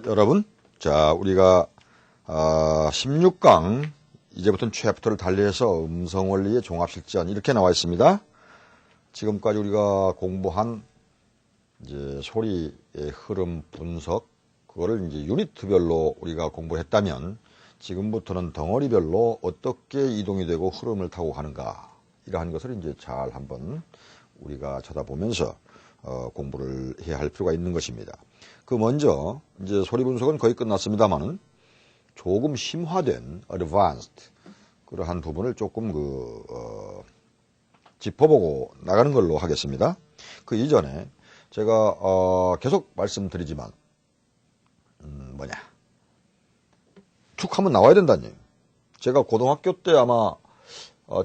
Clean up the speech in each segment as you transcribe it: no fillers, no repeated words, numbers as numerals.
여러분, 자, 우리가 16강 이제부터는 챕터를 달리해서 음성원리의 종합실전 이렇게 나와 있습니다. 지금까지 우리가 공부한 이제 소리의 흐름 분석, 그거를 이제 유니트별로 우리가 공부를 했다면 지금부터는 덩어리별로 어떻게 이동이 되고 흐름을 타고 가는가, 이러한 것을 이제 잘 한번 우리가 쳐다보면서 공부를 해야 할 필요가 있는 것입니다. 그 먼저 이제 소리 분석은 거의 끝났습니다만은 조금 심화된 advanced 그러한 부분을 조금 짚어보고 나가는 걸로 하겠습니다. 그 이전에 제가 계속 말씀드리지만 툭 하면 나와야 된다니. 제가 고등학교 때 아마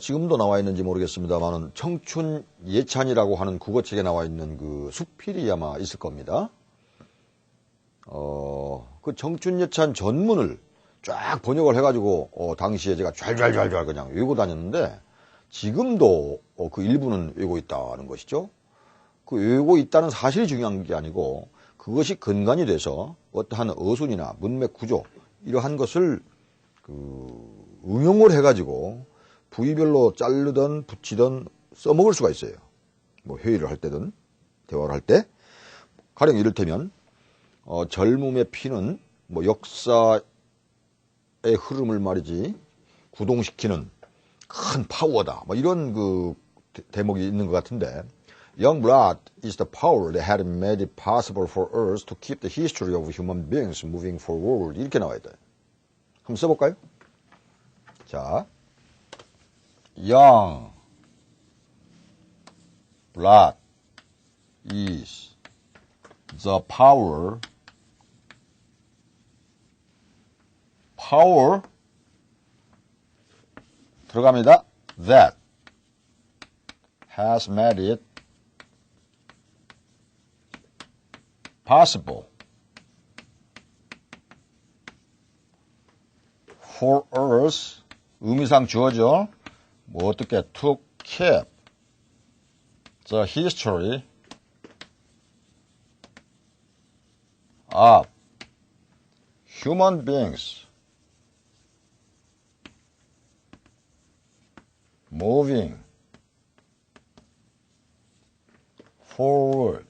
지금도 나와 있는지 모르겠습니다만은 청춘 예찬이라고 하는 국어책에 나와 있는 그 수필이 아마 있을 겁니다. 그 청춘 예찬 전문을 쫙 번역을 해가지고 당시에 제가 좔좔좔 그냥 외우고 다녔는데 지금도 그 일부는 외우고 있다는 것이죠. 그 외우고 있다는 사실이 중요한 게 아니고 그것이 근간이 돼서 어떠한 어순이나 문맥 구조 이러한 것을 응용을 해가지고 부위별로 자르든 붙이든 써먹을 수가 있어요. 뭐 회의를 할 때든 대화를 할 때. 가령 이를테면 젊음의 피는 뭐 역사의 흐름을 말이지 구동시키는 큰 파워다. 뭐 이런 그 대목이 있는 것 같은데, Young blood is the power that had made it possible for us to keep the history of human beings moving forward. 이렇게 나와야 돼. 한번 써볼까요? 자, Young blood is the power 들어갑니다. That has made it possible for us, 의미상 주어죠. 뭐 어떻게 to keep the history of human beings moving forward.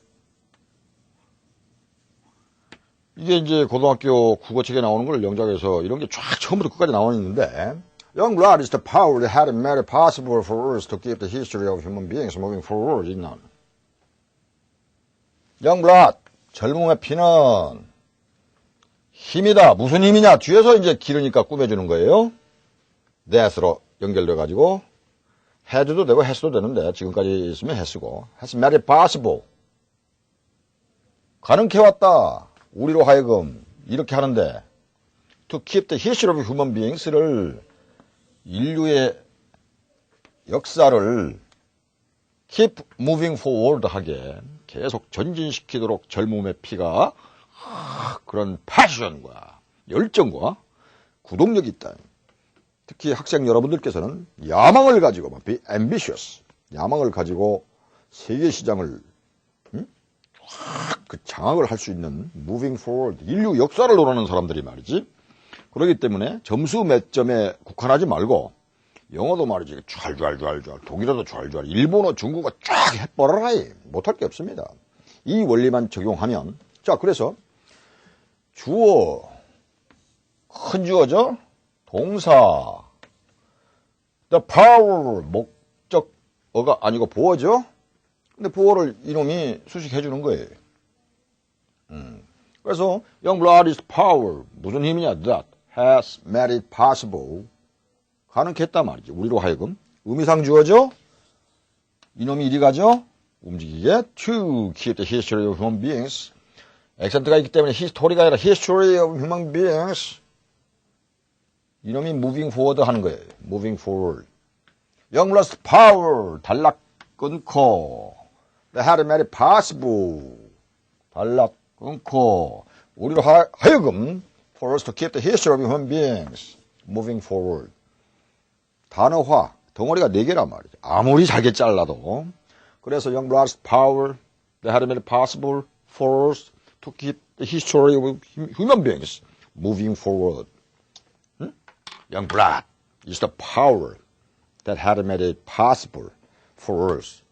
이게 이제 고등학교 국어책에 나오는 걸 영작에서 이런 게 쫙 처음부터 끝까지 나와 있는데, Young blood is the power that had made it possible for us to keep the history of human beings moving forward. Young blood, 젊음의 피는 힘이다. 무슨 힘이냐? 뒤에서 이제 기르니까 꾸며주는 거예요. that으로 연결돼가지고 had도 되고 has도 되는데 지금까지 있으면 has고, has made it possible. 가능케 왔다. 우리로 하여금 이렇게 하는데, to keep the history of human beings를 인류의 역사를 keep moving forward 하게 계속 전진시키도록 젊음의 피가 그런 패션과 열정과 구동력이 있다. 특히 학생 여러분들께서는 야망을 가지고 be ambitious, 야망을 가지고 세계 시장을 그 장악을 할 수 있는 moving forward, 인류 역사를 논하는 사람들이 말이지. 그렇기 때문에 점수 몇 점에 국한하지 말고 영어도 말이지 촤알촤알촤알, 독일어도 촤알촤알, 일본어, 중국어 쫙 해버려라. 못할 게 없습니다. 이 원리만 적용하면. 자, 그래서 주어, 큰 주어죠. 동사, the power, 목적어가 아니고 보어죠. 근데 보어를 이놈이 수식해 주는 거예요. 그래서 Young blood is power, 무슨 힘이냐? That has made it possible, 가능케 했단 말이지. 우리로 하여금 의미상 주어죠. 이놈이 이리 가죠. 움직이게 to keep the history of human beings. 액센트가 있기 때문에 history가 아니라 history of human beings. 이놈이 moving forward 하는 거예요. moving forward. Young blood is power, 단락 끊고, that had made it possible, 단락 끊고, 우리로 하여금 for us to keep the history of human beings moving forward. 단어화, 덩어리가 4개란 말이죠. 아무리 잘게 잘라도. 그래서 Young blood's power that had made it possible for us to keep the history of human beings moving forward. Young blood is the power that had made it possible for us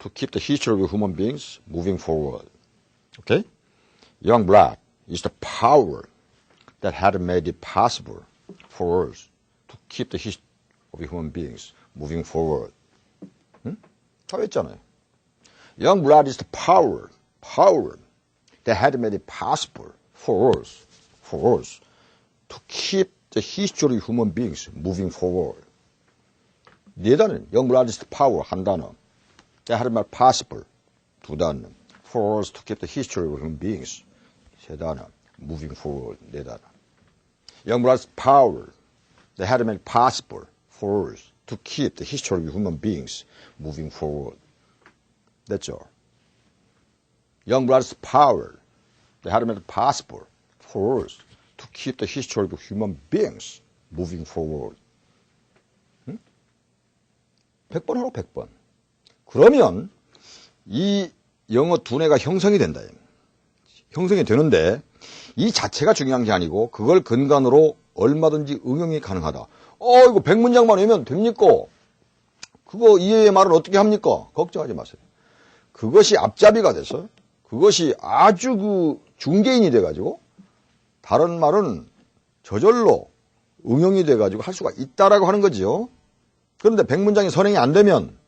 to keep the history of human beings moving forward. Okay? Young blood is the power that had made it possible for us to keep the history of human beings moving forward. 다 했잖아요. Young blood is the power that had made it possible for us to keep the history of human beings moving forward. 네 단어, young blood is the power 한 단어, that had made it possible 두 단어, for us to keep the history of human beings 세 단어, moving forward 네 단어. Young blood is the power that had made it possible for us to keep the history of human beings moving forward. 됐죠? Young blood is the power that had made it possible for us to keep the history of human beings moving forward. 100번 하고 100번. 그러면 이 영어 두뇌가 형성이 된다. 형성이 되는데 이 자체가 중요한 게 아니고 그걸 근간으로 얼마든지 응용이 가능하다. 이거 100문장만 외우면 됩니까? 그거 이외의 말은 어떻게 합니까? 걱정하지 마세요. 그것이 앞잡이가 돼서 그것이 아주 그 중개인이 돼가지고 다른 말은 저절로 응용이 돼가지고 할 수가 있다라고 하는 거지요. 그런데 100문장이 선행이 안 되면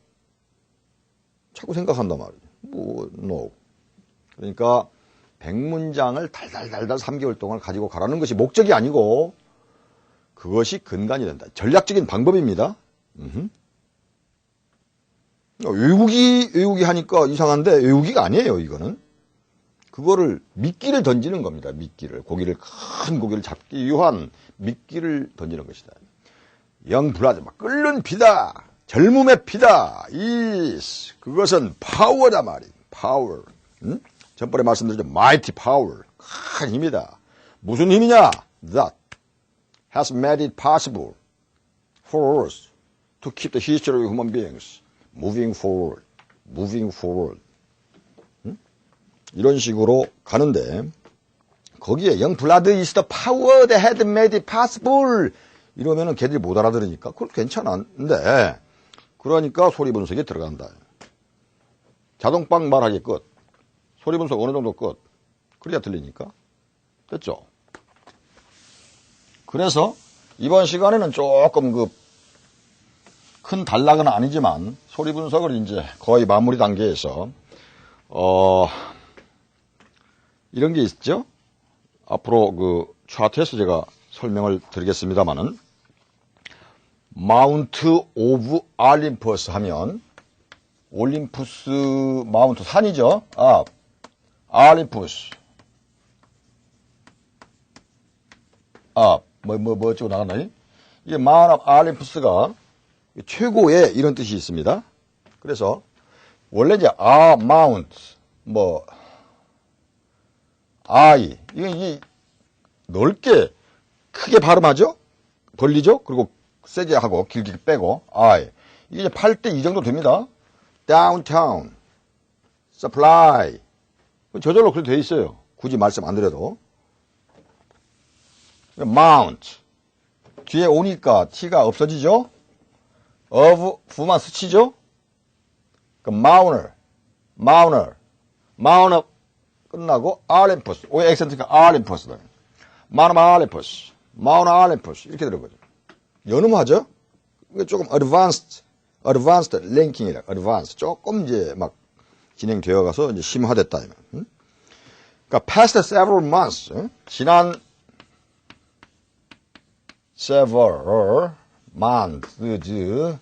자꾸 생각한단 말이에요. no. 그러니까 100문장을 달달달달 3개월 동안 가지고 가라는 것이 목적이 아니고 그것이 근간이 된다. 전략적인 방법입니다. 외우기 하니까 이상한데 외우기가 아니에요, 이거는. 그거를 미끼를 던지는 겁니다. 미끼를. 큰 고기를 잡기 위한 미끼를 던지는 것이다. 영블라드, 막 끓는 피다. 젊음의 피다. 그것은 파워다 말이에요. 파워. 전번에 말씀드렸죠. mighty power. 큰 힘이다. 무슨 힘이냐? That has made it possible for us to keep the history of human beings moving forward. 이런 식으로 가는데 거기에 young blood is the power that had made it possible 이러면은 걔들이 못 알아들으니까 그건 괜찮은데 그러니까 소리 분석에 들어간다. 자동빵 말하기 끝. 소리 분석 어느 정도 끝. 그래야 들리니까. 됐죠? 그래서 이번 시간에는 조금 큰 단락은 아니지만 소리 분석을 이제 거의 마무리 단계에서 이런 게 있죠. 앞으로 차트에서 제가 설명을 드리겠습니다만은 마운트 오브 알림푸스 하면 올림푸스 마운트 산이죠. 알림푸스 뭐 어쩌고 나갔나요? 이게 마운트 알림푸스가 최고의 이런 뜻이 있습니다. 그래서 원래 이제 마운트 이게 넓게 크게 발음하죠? 벌리죠? 그리고 세게 하고 길게 빼고 이게 이제 8대 2 정도 됩니다. downtown, supply 저절로 그렇게 돼 있어요. 굳이 말씀 안 드려도. mount 뒤에 오니까 t가 없어지죠? of 부만 스치죠? 마우너 끝나고 알림푸스 오의 액센트가 알림푸스다. 마우너 알림푸스 이렇게 들어보죠. 연음하죠? 이게 조금 advanced 랭킹이라 advanced 조금 이제 막 진행되어 가서 이제 심화됐다. 그러니까 past several months 지난 several months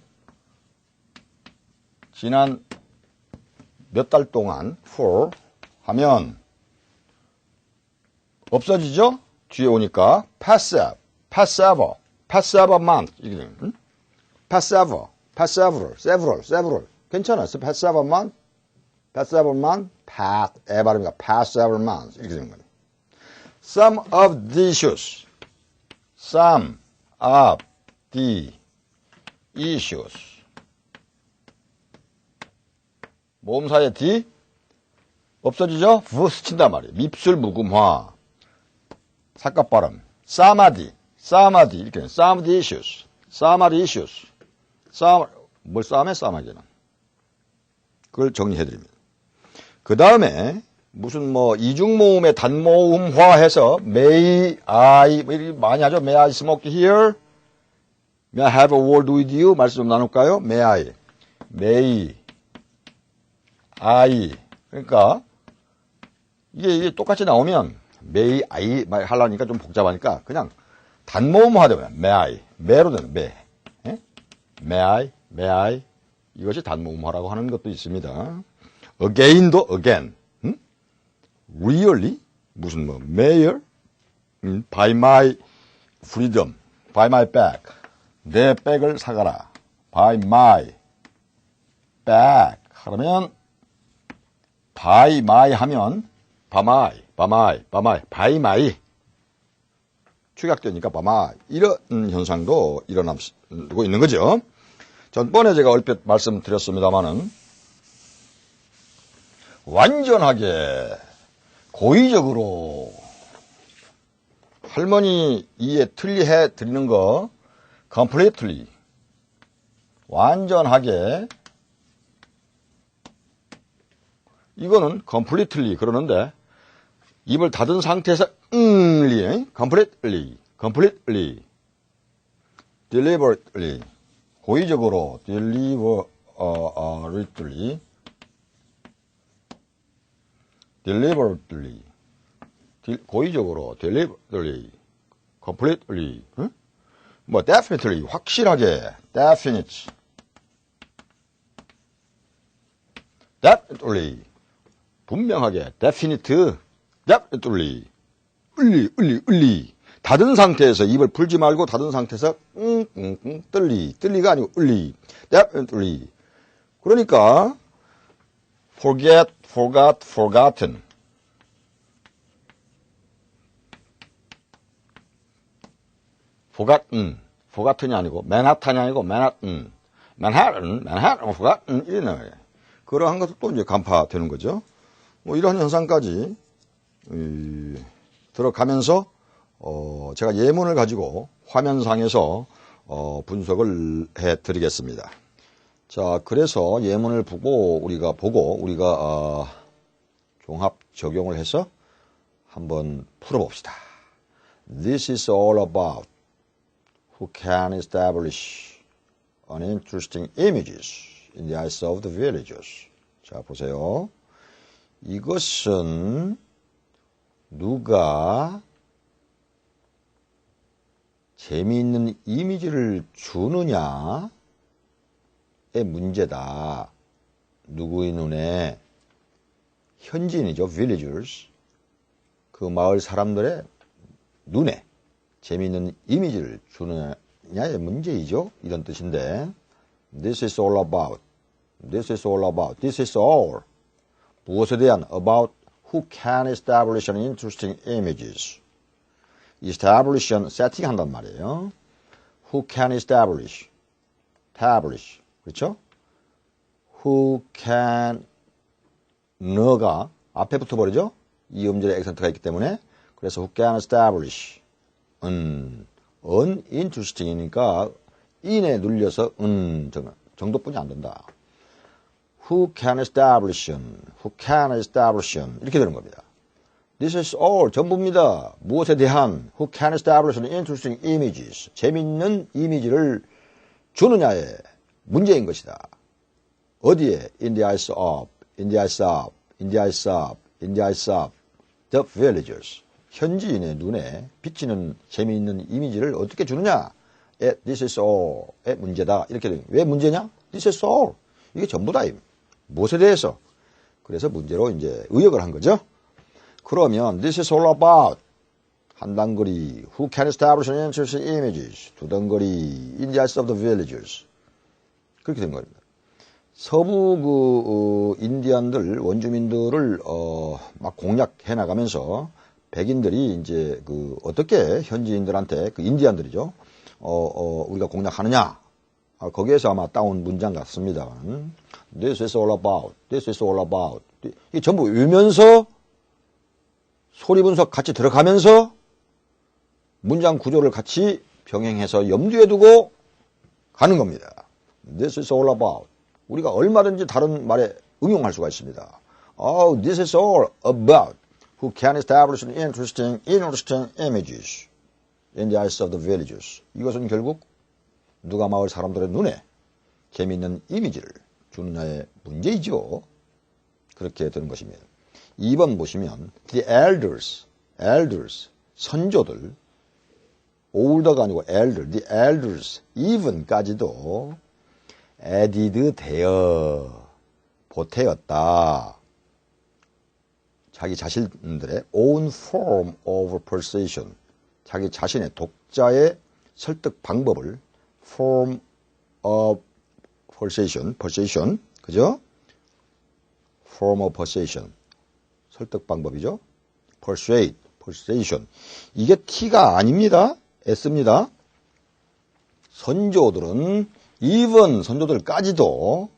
지난 몇 달 동안 for 하면 없어지죠? 뒤에 오니까 passive month passive several 괜찮아. passive month 발음이가 passive months 이렇게 되는 거예요. some of the issues 모음사의 D 없어지죠? 부 스친단 말이에요. 밉술 무금화. 삭갑 발음. 사마디 이렇게 사마디 issues. 뭘 싸움에 싸움하기는. 그걸 정리해드립니다. 그 다음에 무슨 뭐 이중모음의 단모음화해서 may I 많이 하죠. May I smoke here? May I have a word with you? 말씀 좀 나눌까요? May I 그러니까 이게 똑같이 나오면 may I 하려니까 좀 복잡하니까 그냥 단모음화되면 may may로 되는 may 이것이 단모음화라고 하는 것도 있습니다. again도 again really 무슨 뭐 mayor by my freedom by my bag 내 백을 사가라 by my bag 하면 by my 하면 by my 축약되니까 by my 이런 현상도 일어나고 있는 거죠. 전번에 제가 얼핏 말씀드렸습니다마는 완전하게 고의적으로 할머니 이해 틀리해 드리는 거 completely 완전하게 이거는 completely 그러는데 입을 닫은 상태에서 completely deliberately 고의적으로 고의적으로 deliberately completely 뭐 definitely 확실하게 definitely 분명하게 definitely 닫은 상태에서 입을 풀지 말고 닫은 상태에서 떨리가 아니고 definitely 그러니까 forget, forgot, forgotten forgotten이 아니고 맨하탄이 아니고 manhattan, forgotten 이런 거예요. 그러한 것도 또 이제 간파되는 거죠. 뭐 이러한 현상까지 들어가면서 제가 예문을 가지고 화면상에서 분석을 해드리겠습니다. 자, 그래서 예문을 보고 우리가 종합 적용을 해서 한번 풀어봅시다. This is all about who can establish uninteresting images in the eyes of the villagers. 자, 보세요. 이것은 누가 재미있는 이미지를 주느냐의 문제다. 누구의 눈에? 현지인이죠. villagers. 그 마을 사람들의 눈에 재미있는 이미지를 주느냐의 문제이죠. 이런 뜻인데 This is all about. 무엇에 대한 about who can establish an interesting images. establish는 세팅한단 말이에요. Who can establish. 그렇죠? Who can 너가 앞에 붙어버리죠? 이 음절에 액센트가 있기 때문에 그래서 who can establish uninteresting이니까 in에 눌려서 정도뿐이 안 된다. Who can establish 이렇게 되는 겁니다. This is all 전부입니다. 무엇에 대한 who can establish interesting images 재밌는 이미지를 주느냐의 문제인 것이다. 어디에? In the eyes of the villagers 현지인의 눈에 비치는 재미있는 이미지를 어떻게 주느냐? This is all의 문제다. 이렇게 되는 왜 문제냐? This is all 이게 전부다. 무엇에 대해서? 그래서 문제로 이제 의역을 한 거죠. 그러면 this is all about 한 단거리 who can establish an interesting images 두 단거리 in the eyes of the villagers 그렇게 된 겁니다. 서부 인디안들 원주민들을 막 공략해 나가면서 백인들이 이제 어떻게 현지인들한테 인디안들이죠. 우리가 공략하느냐 거기에서 아마 따온 문장 같습니다만 This is all about 이게 전부 외면서 소리 분석 같이 들어가면서 문장 구조를 같이 병행해서 염두에 두고 가는 겁니다. This is all about. 우리가 얼마든지 다른 말에 응용할 수가 있습니다. Oh, this is all about who can establish interesting images in the eyes of the villagers. 이것은 결국 누가 마을 사람들의 눈에 재미있는 이미지를 주느냐의 문제이죠. 그렇게 되는 것입니다. 2번 보시면 the elders, 선조들, older가 아니고 elder, the elders, even까지도 added 되어 보태었다. 자기 자신들의 own form of persuasion, 자기 자신의 독자의 설득 방법을 form of persuasion, 그죠? form of persuasion, 설득 방법이죠. persuasion. 이게 T가 아닙니다. S입니다. 선조들은 even 선조들까지도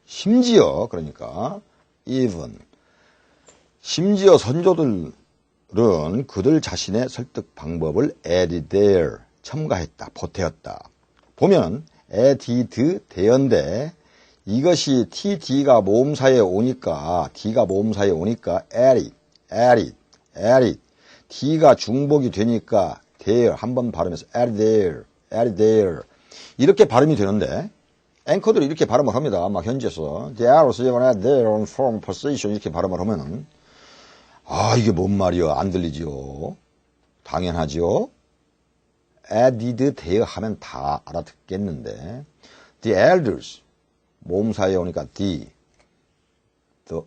심지어 그러니까 even 심지어 선조들은 그들 자신의 설득 방법을 added there 첨가했다, 보태었다. 보면 added 되었는데 이것이 TD가 모음사에 오니까 added D가 중복이 되니까 there 한번 발음해서 added there 이렇게 발음이 되는데 앵커들이 이렇게 발음을 합니다. 막 현지에서 the arrows even add their own form position 이렇게 발음을 하면은 이게 뭔 말이요? 안 들리지요? 당연하지요? added there 하면 다 알아듣겠는데 the elders 모음사에 오니까 the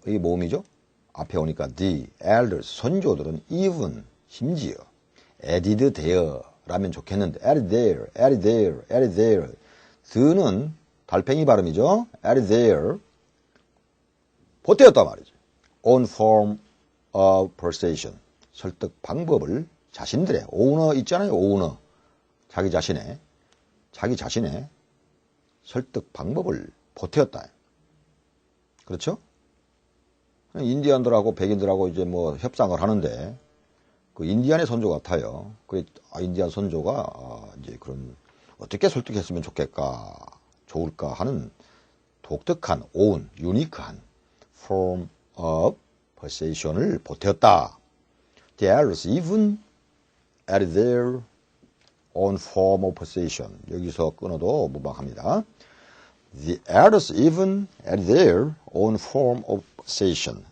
이 모음이죠? 앞에 오니까 the elders 선조들은 even 심지어 added there 라면 좋겠는데 added there the는 달팽이 발음이죠? added there 보태었단 말이죠. own form of persuasion 설득 방법을 자신들의 owner 있잖아요. owner 자기 자신의 설득 방법을 보태었다. 그렇죠? 인디안들하고 백인들하고 이제 뭐 협상을 하는데 그 인디안의 선조 같아요. 그 인디안 선조가 이제 그런 어떻게 설득했으면 좋을까 하는 독특한 own, 유니크한 form of persuasion을 보태었다. The elders even added their own form of persuasion. 여기서 끊어도 무방합니다. The elders even added their own form of persuasion.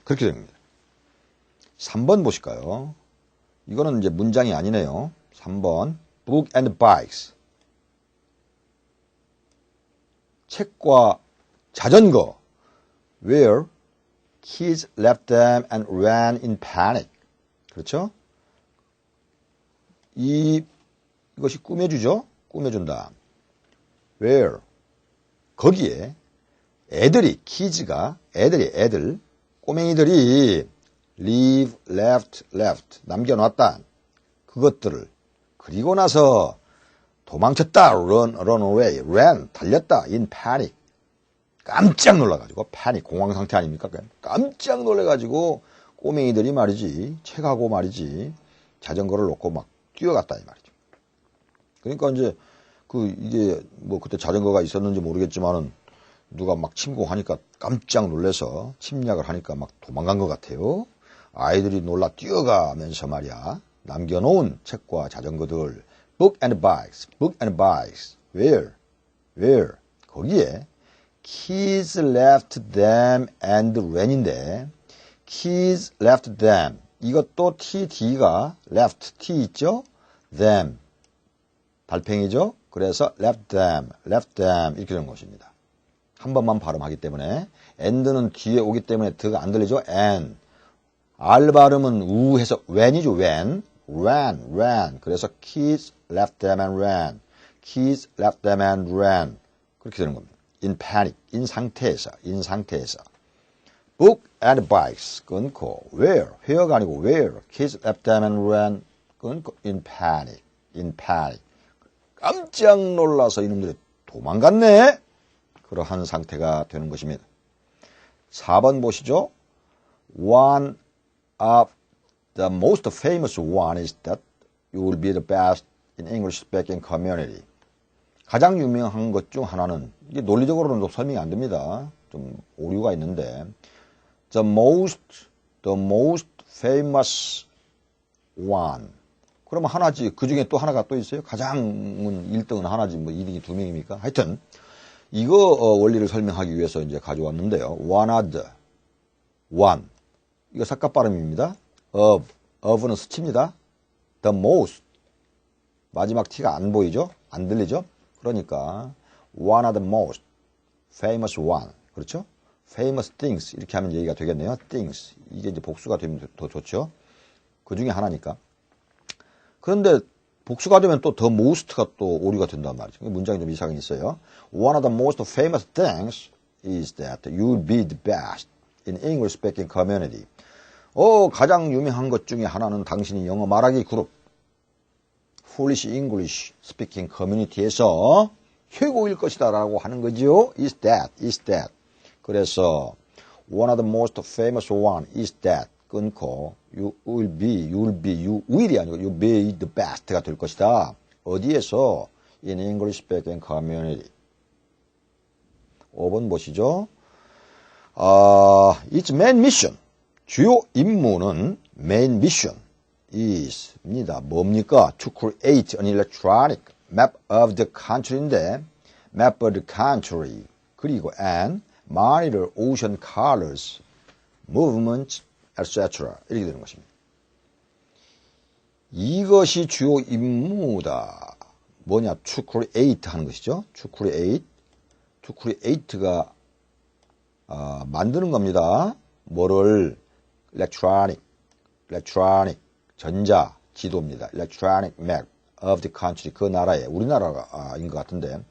그렇게 됩니다. 3번 보실까요? 이거는 이제 문장이 아니네요. 3번. Book and bikes. 책과 자전거. Where kids left them and ran in panic. 그렇죠? 이것이 꾸며주죠? 꾸며준다. Where? 거기에 애들, 꼬맹이들이 leave, left, 남겨놨다. 그것들을. 그리고 나서 도망쳤다. run away, ran, 달렸다. in panic. 깜짝 놀라가지고, panic, 공황 상태 아닙니까? 깜짝 놀래가지고, 꼬맹이들이 말이지, 책하고 말이지, 자전거를 놓고 막 뛰어갔다, 이 말이죠. 그러니까 이제, 이게, 그때 자전거가 있었는지 모르겠지만은, 누가 막 침공하니까 깜짝 놀래서 침략을 하니까 막 도망간 것 같아요. 아이들이 놀라 뛰어가면서 말이야. 남겨놓은 책과 자전거들. Book and bikes. Where? 거기에 kids left them and ran인데 kids left them. 이것도 TD가 left, T 있죠? them. 달팽이죠? 그래서 left them 이렇게 되는 것입니다. 한 번만 발음하기 때문에 and는 뒤에 오기 때문에 드가 안 들리죠? and. R 발음은 우 해서 when이죠. ran. 그래서 kids left them and ran. 그렇게 되는 겁니다. in panic. in 상태에서. book and bikes 끊고 where가 아니고 where. kids left them and ran 끊고 in panic. 깜짝 놀라서 이놈들이 도망갔네. 그러한 상태가 되는 것입니다. 4번 보시죠. One of the most famous one is that you will be the best in English speaking community. 가장 유명한 것 중 하나는, 이게 논리적으로는 설명이 안 됩니다. 좀 오류가 있는데, the most famous one. 그러면 하나지. 그 중에 또 하나가 또 있어요. 가장은 1등은 하나지. 뭐 2등이 2명입니까? 하여튼, 이거 원리를 설명하기 위해서 이제 가져왔는데요. one of the, one. 이거 삭각 발음입니다. of는 수치입니다. the most. 마지막 t가 안 보이죠? 안 들리죠? 그러니까 one of the most famous one. 그렇죠? famous things. 이렇게 하면 얘기가 되겠네요. things. 이게 이제 복수가 되면 더 좋죠. 그 중에 하나니까. 그런데 복수가 되면 또 the most가 또 오류가 된단 말이죠. 문장이 좀 이상이 있어요. One of the most famous things is that you'll be the best in English speaking community. 가장 유명한 것 중에 하나는 당신이 영어 말하기 그룹 Foolish English Speaking Community에서 최고일 것이다 라고 하는 거죠. is that. 그래서 one of the most famous one is that 끊고 you will이 아니고 you be the best가 될 것이다. 어디에서? in English speaking community. 5번 보시죠. its main mission. 주요 임무는 main mission is입니다. 뭡니까? to create an electronic map of the country인데 map of the country 그리고 and monitor ocean colors, movements, etc. 이렇게 되는 것입니다. 이것이 주요 임무다. 뭐냐? to create 하는 것이죠. to create가 만드는 겁니다. 뭐를? electronic 전자 지도입니다. electronic map of the country 그 나라의 우리나라인 것 같은데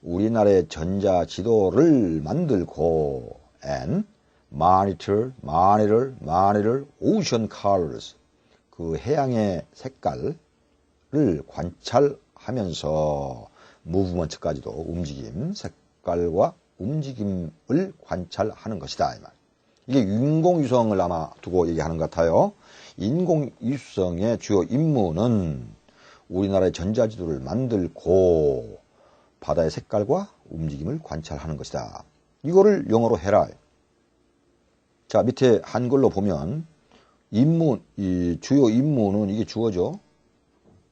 우리나라의 전자 지도를 만들고 and monitor ocean colors 그 해양의 색깔을 관찰하면서 movement까지도 움직임 색깔과 움직임을 관찰하는 것이다 이 말. 이게 인공위성을 아마 두고 얘기하는 것 같아요. 인공위성의 주요 임무는 우리나라의 전자지도를 만들고 바다의 색깔과 움직임을 관찰하는 것이다. 이거를 영어로 해라. 자, 밑에 한글로 보면 임무, 이 주요 임무는 이게 주어죠.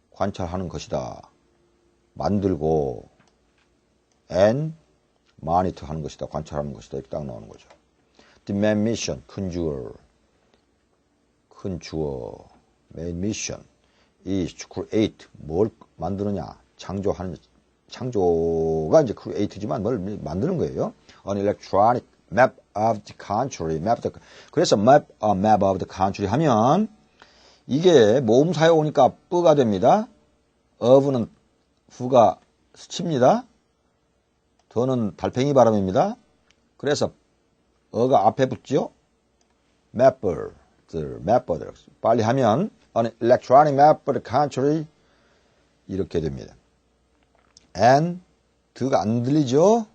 관찰하는 것이다. 만들고 and monitor 하는 것이다. 관찰하는 것이다. 이렇게 딱 나오는 거죠. The main mission, 큰 주어, main mission is to create, 뭘 만드느냐, 창조가 이제 create지만 뭘 만드는 거예요. An electronic map of the country, 그래서 map of the country 하면 이게 모음사에 오니까 뿌가 됩니다. of는 fu가 수치입니다. 더는 달팽이 발음입니다. 그래서 어가 앞에 붙죠? mapper. 빨리 하면 an electronic map of the country 이렇게 됩니다. and 드가 안 들리죠?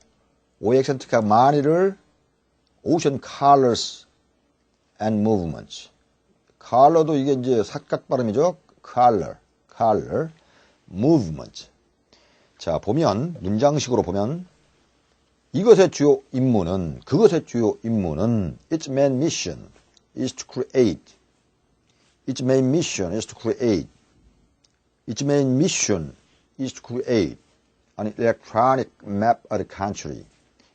O 액센트가 monitor ocean colors and movements. color도 이게 이제 삭각 발음이죠? color, movement. 자, 보면 문장식으로 보면 그것의 주요 임무는 its main mission is to create. its main mission is to create. its main mission is to create an electronic map of the country.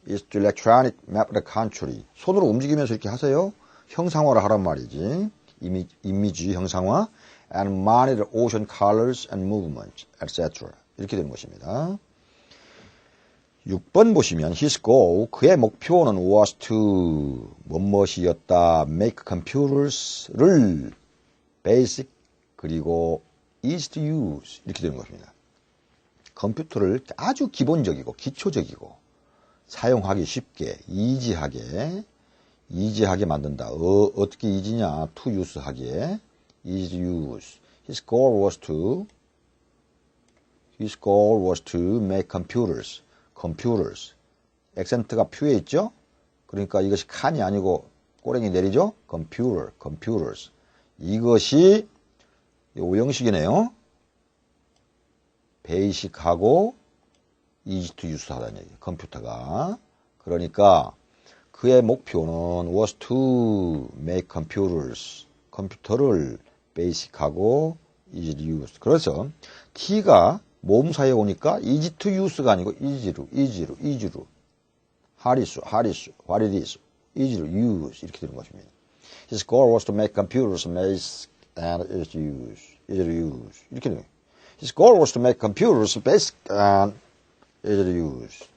is to electronic map of the country. 손으로 움직이면서 이렇게 하세요. 형상화를 하란 말이지. 이미지 형상화. and monitor ocean colors and movements, etc. 이렇게 되는 것입니다. 6번 보시면 his goal, 그의 목표는 was to 뭐뭇이었다. make computers를 basic 그리고 easy to use 이렇게 되는 것입니다. 컴퓨터를 아주 기본적이고 기초적이고 사용하기 쉽게 easy하게 만든다. 어떻게 easy냐? to use 하기에 easy to use. His goal was to make computers 액센트가 퓨에 있죠? 그러니까 이것이 칸이 아니고 꼬랭이 내리죠? computer, computers. 이것이 오형식이네요. basic하고 easy to use 하다는 얘기예요. 컴퓨터가. 그러니까 그의 목표는 was to make computers. 컴퓨터를 basic하고 easy to use. 그래서 T가 모음사에 오니까 easy to use가 아니고 easy로. What it is, easy to use 이렇게 되는 것입니다. His goal was to make computers basic and easy to use. 이렇게 되는 거예요. His goal was to make computers basic and easy to use.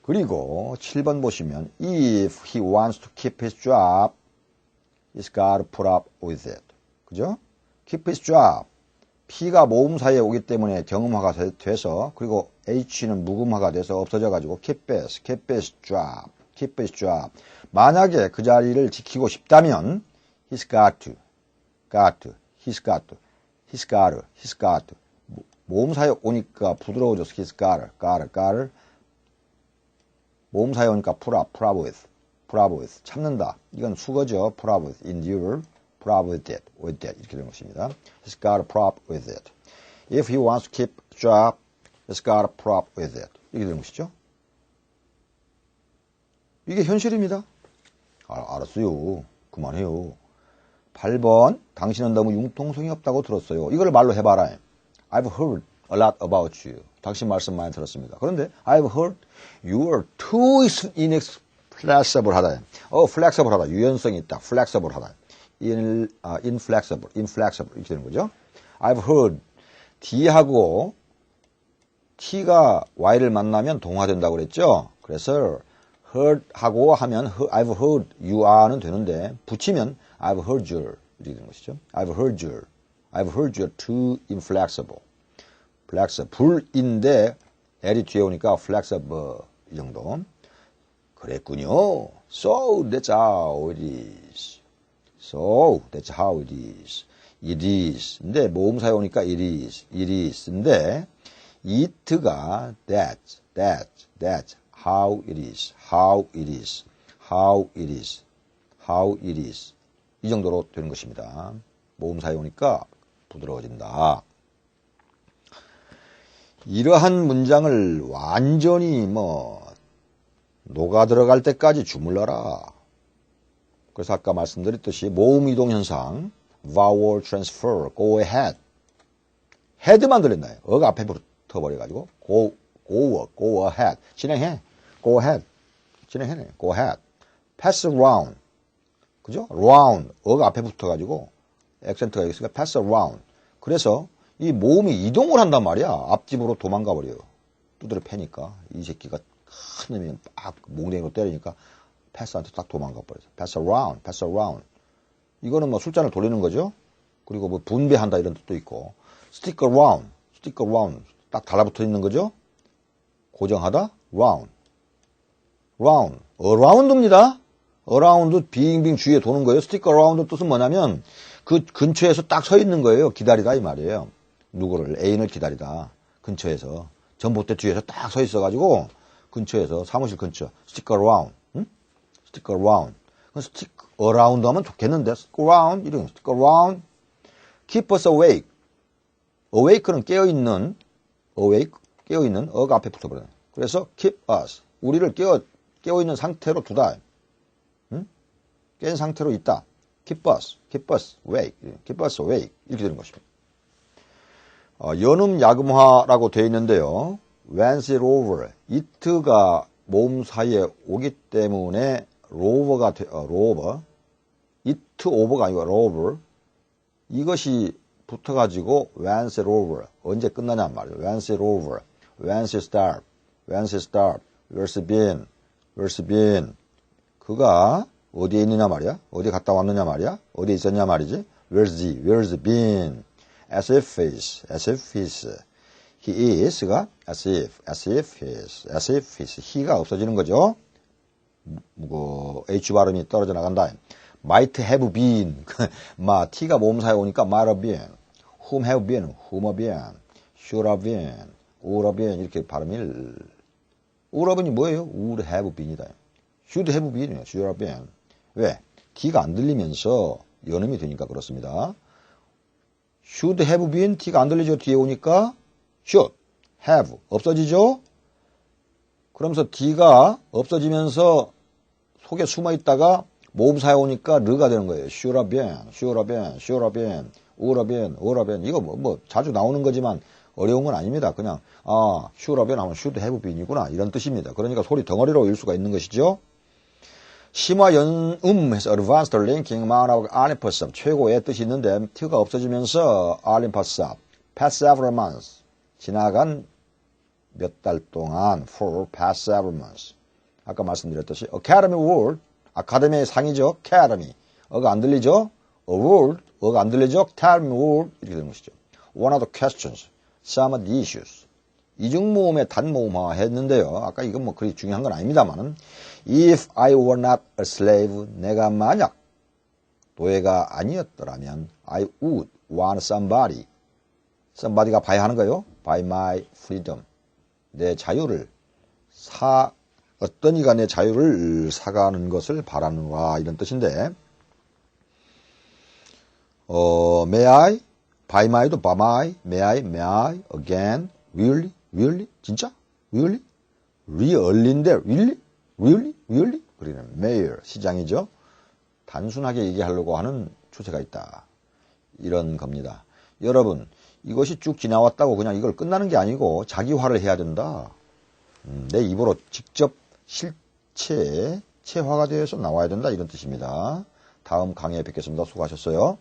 그리고 7번 보시면 if he wants to keep his job, he's got to put up with it. 그죠? keep his job. P가 모음사에 오기 때문에 경음화가 돼서 그리고 H는 무음화가 돼서 없어져가지고 keep his job. 만약에 그 자리를 지키고 싶다면 he's got to. 모음사에 오니까 부드러워져서 he's got. 모음사에 오니까 put up with. 참는다. 이건 수거죠. put up with, endure, put up with that 이렇게 되는 것입니다. He's got to put up with it. If he wants to keep a job, he's got to put up with it. 이렇게 되는 것이죠. 이게 현실입니다. 알았어요. 그만해요. 8번, 당신은 너무 융통성이 없다고 들었어요. 이걸 말로 해봐라. I've heard a lot about you. 당신 말씀 많이 들었습니다. 그런데 I've heard you are too inflexible 하다. flexible 하다. 유연성이 있다. flexible 하다. inflexible 이렇게 되는 거죠. I've heard D하고 T가 Y를 만나면 동화된다고 그랬죠. 그래서 heard하고 하면 I've heard you are는 되는데 붙이면 I've heard you 이렇게 되는 것이죠. I've heard you're too inflexible. 불인데 L이 뒤에 오니까 flexible 이 정도. 그랬군요. So that's how it is. It is. 근데 모음사에 오니까 it is. 근데 it가 that's how it is. 이 정도로 되는 것입니다. 모음사에 오니까 부드러워진다. 이러한 문장을 완전히 녹아 들어갈 때까지 주물러라. 그래서 아까 말씀드렸듯이 모음 이동 현상, vowel transfer, go ahead. head만 들렸나요? 어가 앞에 붙어버려가지고 go ahead. 진행해. go ahead. pass around. 그죠? round. 어가 앞에 붙어가지고 액센트가 여기 있으니까 pass around. 그래서 이 모음이 이동을 한단 말이야. 앞집으로 도망가 버려요. 두드려 패니까. 이 새끼가 큰 놈이 막 몽댕이로 때리니까 패스한테 딱 도망가 버려요. pass around. 이거는 술잔을 돌리는 거죠. 그리고 분배한다 이런 뜻도 있고. stick around. 딱 달라붙어 있는 거죠. 고정하다. around입니다. around 빙빙 주위에 도는 거예요. stick around 뜻은 뭐냐면 그 근처에서 딱 서 있는 거예요. 기다리다 이 말이에요. 누구를 애인을 기다리다. 근처에서 전봇대 뒤에서 딱 서 있어가지고 근처에서 사무실 근처 stick around. stick around 하면 좋겠는데 stick around 이런 stick around. keep us awake. awake는 깨어있는 어가 앞에 붙어버려요. 그래서 keep us 우리를 깨어있는 상태로 두다. 깬 상태로 있다. keep us awake 이렇게 되는 것입니다. 연음 야금화라고 되어 있는데요. once it over it가 모음 사이에 오기 때문에 rover가 it over가 아니고 rover 이것이 붙어가지고 once it over 언제 끝나냐 말이에요. once it over once it start where's been 그가 어디에 있느냐 말이야. 어디 갔다 왔느냐 말이야. 어디에 있었냐 말이지. where's been as if he is가 as if his he가 없어지는 거죠. H 발음이 떨어져 나간다. might have been T가 모음사에 오니까 might have been whom have been should have been would have been 이렇게 발음이 would have been이 뭐예요? would have been이다. should have been이에요. should have been. 왜? T가 안 들리면서 연음이 되니까 그렇습니다. should have been T가 안 들리죠. 뒤에 오니까 should have 없어지죠. 그러면서 D가 없어지면서 속에 숨어 있다가 모음사에 오니까 르가 되는 거예요. should have been, should have been, should have been, would have been, would have been. 이거 뭐 자주 나오는 거지만 어려운 건 아닙니다. 그냥 should have been 하면 should have been이구나 이런 뜻입니다. 그러니까 소리 덩어리로 읽을 수가 있는 것이죠. 심화 연음해서 advanced linking amount of alipasab 최고의 뜻이 있는데 t가 없어지면서 alipasab past several months 지나간 몇 달 동안 for past several months 아까 말씀드렸듯이 academy award 아카데미의 상이죠. academy 어가 안 들리죠. award 어가 안 들리죠. academy award 이렇게 되는 것이죠. one of the questions some of the issues 이중모음의 단모음화 했는데요. 아까 이건 뭐 그리 중요한 건 아닙니다만은 if I were not a slave 내가 만약 노예가 아니었더라면 I would want somebody가 봐야 하는 거예요. by my freedom 내 자유를 어떤 이가 내 자유를 사가는 것을 바라는가 이런 뜻인데 may I by my도 by my may I again really 진짜 really인데 really 그러면 mayor 시장이죠. 단순하게 얘기하려고 하는 추세가 있다 이런 겁니다. 여러분 이것이 쭉 지나왔다고 그냥 이걸 끝나는 게 아니고 자기화를 해야 된다. 내 입으로 직접 체화가 되어서 나와야 된다 이런 뜻입니다. 다음 강의에 뵙겠습니다. 수고하셨어요.